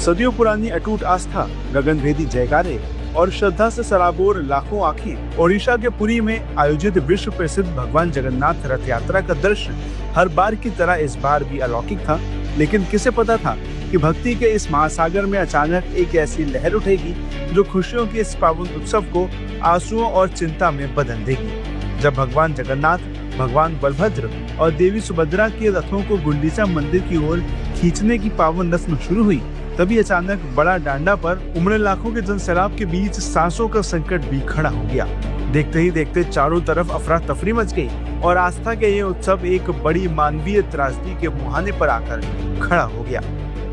सदियों पुरानी अटूट आस्था, गगनभेदी जयकारे और श्रद्धा से सराबोर लाखों आंखें। ओडिशा के पुरी में आयोजित विश्व प्रसिद्ध भगवान जगन्नाथ रथ यात्रा का दृश्य हर बार की तरह इस बार भी अलौकिक था। लेकिन किसे पता था कि भक्ति के इस महासागर में अचानक एक ऐसी लहर उठेगी जो खुशियों के इस पावन उत्सव को आंसुओं और चिंता में बदल देगी। जब भगवान जगन्नाथ, भगवान बलभद्र और देवी सुभद्रा के रथों को गुंडीचा मंदिर की ओर खींचने की पावन रस्म शुरू हुई, तभी अचानक बड़ा डांडा पर उमड़े लाखों के जनसैलाब के बीच सांसों का संकट भी खड़ा हो गया। देखते ही देखते चारों तरफ अफरा तफरी मच गई और आस्था के ये उत्सव एक बड़ी मानवीय त्रासदी के मुहाने पर आकर खड़ा हो गया।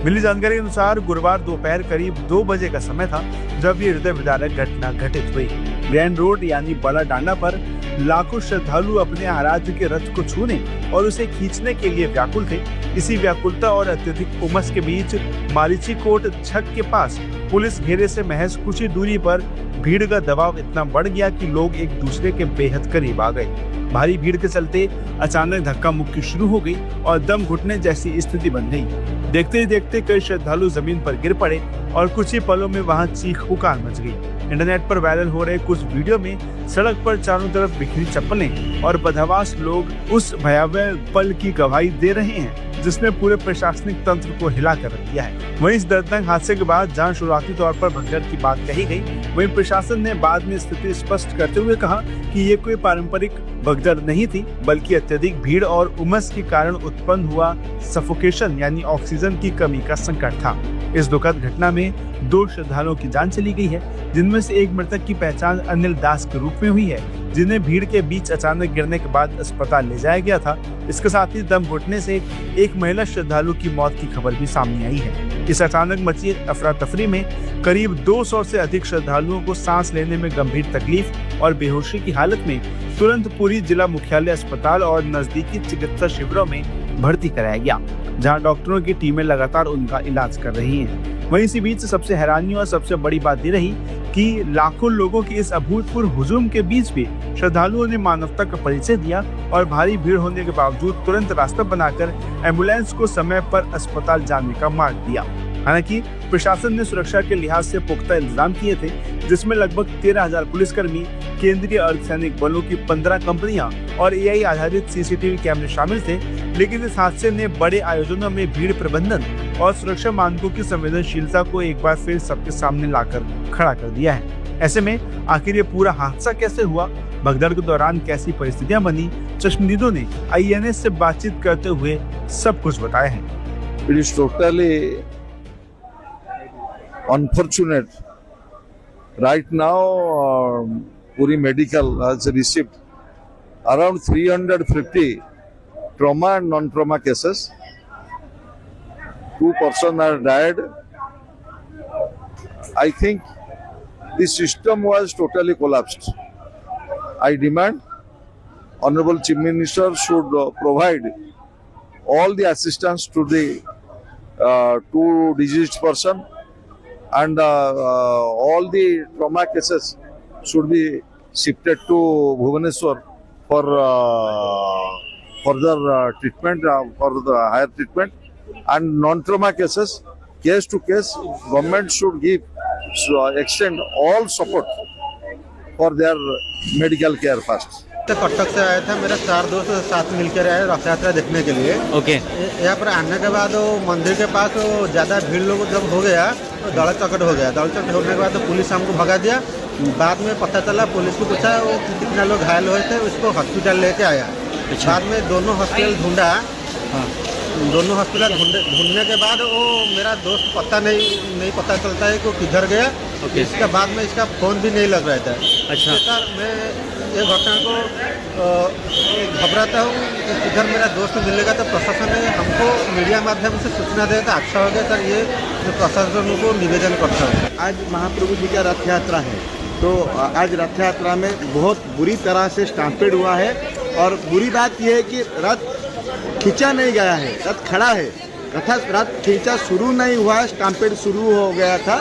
मिली जानकारी के अनुसार गुरुवार दोपहर करीब 2 बजे का समय था जब ये हृदय विदारक घटना घटित हुई। ग्रैंड रोड यानी बड़ा डांडा पर लाखों श्रद्धालु अपने आराध्य के रथ को छूने और उसे खींचने के लिए व्याकुल थे। इसी व्याकुलता और अत्यधिक उमस के बीच मारीची कोट छक के पास पुलिस घेरे से महज कुछ ही दूरी पर भीड़ का दबाव इतना बढ़ गया कि लोग एक दूसरे के बेहद करीब आ गए। भारी भीड़ के चलते अचानक धक्का मुक्की शुरू हो गई और दम घुटने जैसी स्थिति बन गई। देखते ही देखते कई श्रद्धालु जमीन पर गिर पड़े और कुछ ही पलों में वहां चीख पुकार मच गई। इंटरनेट पर वायरल हो रहे कुछ वीडियो में सड़क पर चारों तरफ बिखरी चप्पलें और बदहवास लोग उस भयावह पल की गवाही दे रहे हैं जिसने पूरे प्रशासनिक तंत्र को हिला कर रख दिया है। वहीं इस दर्दनाक हादसे के बाद जहां शुरुआती तौर पर भगदड़ की बात कही गई, वहीं प्रशासन ने बाद में स्थिति स्पष्ट करते हुए कहा कि ये कोई पारंपरिक भगदड़ नहीं थी, बल्कि अत्यधिक भीड़ और उमस के कारण उत्पन्न हुआ सफोकेशन यानी ऑक्सीजन की कमी का संकट था। इस दुखद घटना में 2 श्रद्धालुओं की जान चली गई है, जिनमें से एक मृतक की पहचान अनिल दास के रूप में हुई है, जिन्हें भीड़ के बीच अचानक गिरने के बाद अस्पताल ले जाया गया था। इसके साथ ही दम घुटने से एक महिला श्रद्धालु की मौत की खबर भी सामने आई है। इस अचानक मची अफरा तफरी में करीब 200 से अधिक श्रद्धालुओं को सांस लेने में गंभीर तकलीफ और बेहोशी की हालत में तुरंत पुरी जिला मुख्यालय अस्पताल और नजदीकी चिकित्सा शिविरों में भर्ती कराया गया, जहां डॉक्टरों की टीमें लगातार उनका इलाज कर रही हैं। वहीं इसी बीच सबसे हैरानी और सबसे बड़ी बात ये रही कि लाखों लोगों के इस अभूतपूर्व हुजूम के बीच भी श्रद्धालुओं ने मानवता का परिचय दिया और भारी भीड़ होने के बावजूद तुरंत रास्ता बनाकर एम्बुलेंस को समय पर अस्पताल जाने का मार्ग दिया। हालांकि प्रशासन ने सुरक्षा के लिहाज से पुख्ता इंतजाम किए थे, जिसमें लगभग 13,000 पुलिसकर्मी, केंद्रीय अर्धसैनिक बलों की 15 कंपनियां और AI आधारित CCTV कैमरे शामिल थे। लेकिन इस हादसे ने बड़े आयोजनों में भीड़ प्रबंधन और सुरक्षा मानकों की संवेदनशीलता को एक बार फिर सबके सामने लाकर खड़ा कर दिया है। ऐसे में आखिर ये पूरा हादसा कैसे हुआ, भगदड़ के दौरान कैसी परिस्थितियां बनी, चश्मदीदों ने INS से बातचीत करते हुए सब कुछ बताया है। It is totally unfortunate. Right now, Puri Medical has received around 350 trauma and non-trauma cases. 2 persons are died. I think the system was totally collapsed. I demand Honorable Chief Minister should provide all the assistance to the 2 deceased person, and all the trauma cases should be shifted to Bhubaneswar for further treatment, for the higher treatment. And non-trauma cases, case to case, government should give, extend all support for their medical care first. Cuttack से आया था, मेरा 4 दोस्त साथ मिलकर आए रथ यात्रा देखने के लिए। ओके। यहाँ पर आने के बाद वो मंदिर के पास वो ज़्यादा भीड़ लोग जब हो गया तो दड़ चकट हो गया। दड़ चकट होने के बाद तो पुलिस हमको भगा दिया। बाद में पता चला, पुलिस को पूछा वो कितना लोग घायल हुए थे, उसको हॉस्पिटल लेके आया। बाद में दोनों हॉस्पिटल ढूंढा। हाँ, दोनों हॉस्पिटल ढूंढने के बाद वो मेरा दोस्त पता नहीं पता चलता है कि वो किधर गया। इसके बाद में इसका फ़ोन भी नहीं लग रहा था। अच्छा। सर, मैं ये घटना को घबराता हूँ कि किधर मेरा दोस्त मिलेगा, तो प्रशासन ने हमको मीडिया माध्यम से सूचना देगा तो अच्छा होगा। सर, ये प्रशासन को निवेदन करता हूँ। आज महाप्रभु जी का रथ यात्रा है, तो आज रथ यात्रा में बहुत बुरी तरह से स्टैम्पेड हुआ है। और बुरी बात यह है कि रथ खींचा नहीं गया है, रथ खड़ा है। रथ खींचा शुरू नहीं हुआ है, स्टैम्पेड शुरू हो गया था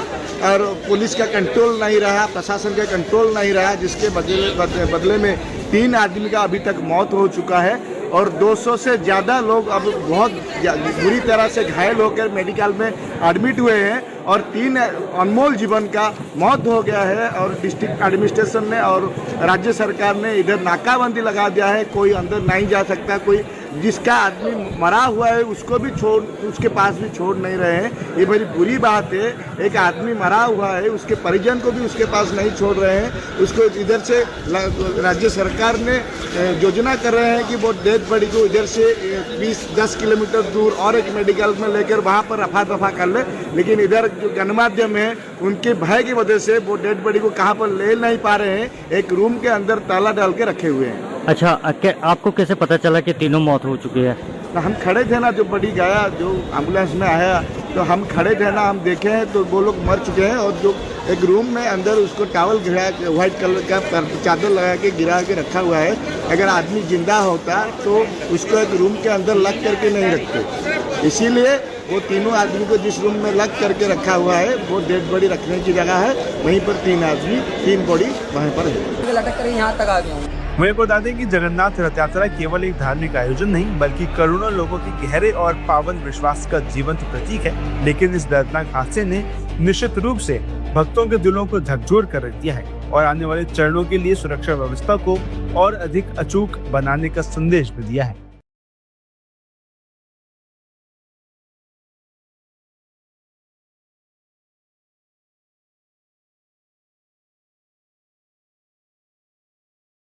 और पुलिस का कंट्रोल नहीं रहा, प्रशासन का कंट्रोल नहीं रहा, जिसके बदले में 3 आदमी का अभी तक मौत हो चुका है। और 200 से ज़्यादा लोग अब बहुत बुरी तरह से घायल होकर मेडिकल में एडमिट हुए हैं और 3 अनमोल जीवन का मौत हो गया है। और डिस्ट्रिक्ट एडमिनिस्ट्रेशन ने और राज्य सरकार ने इधर नाकाबंदी लगा दिया है, कोई अंदर नहीं जा सकता, कोई जिसका आदमी मरा हुआ है उसको भी उसके पास भी छोड़ नहीं रहे हैं। ये बड़ी बुरी बात है, एक आदमी मरा हुआ है उसके परिजन को भी उसके पास नहीं छोड़ रहे हैं। उसको इधर से राज्य सरकार ने योजना कर रहे हैं कि वो डेड बॉडी को इधर से 20-10 किलोमीटर दूर और एक मेडिकल में लेकर वहाँ पर रफा दफा कर ले, लेकिन इधर जो गणमाध्यम है उनके भय की वजह से वो डेड बॉडी को कहाँ पर ले नहीं पा रहे हैं, एक रूम के अंदर ताला डाल के रखे हुए हैं। अच्छा, आपको कैसे पता चला कि तीनों मौत हो चुकी है? तो हम खड़े थे ना, जो बड़ी गया जो एम्बुलेंस में आया तो हम खड़े थे ना, हम देखे हैं तो वो लोग मर चुके हैं। और जो एक रूम में अंदर उसको टावल गिरा व्हाइट कलर का चादर लगा के गिरा के रखा हुआ है। अगर आदमी जिंदा होता तो उसको एक रूम के अंदर लग करके नहीं रखते, इसीलिए वो तीनों आदमी को जिस रूम में लग करके रखा हुआ है वो डेड बॉडी रखने की जगह है, वहीं पर 3 बॉडी वहीं पर है। लटक कर यहाँ तक आ गया हूँ। वहीं बता दें कि जगन्नाथ रथ यात्रा केवल एक धार्मिक आयोजन नहीं बल्कि करोड़ों लोगों के गहरे और पावन विश्वास का जीवंत प्रतीक है। लेकिन इस दर्दनाक हादसे ने निश्चित रूप से भक्तों के दिलों को झकझोर कर रख दिया है और आने वाले चरणों के लिए सुरक्षा व्यवस्था को और अधिक अचूक बनाने का संदेश भी दिया है।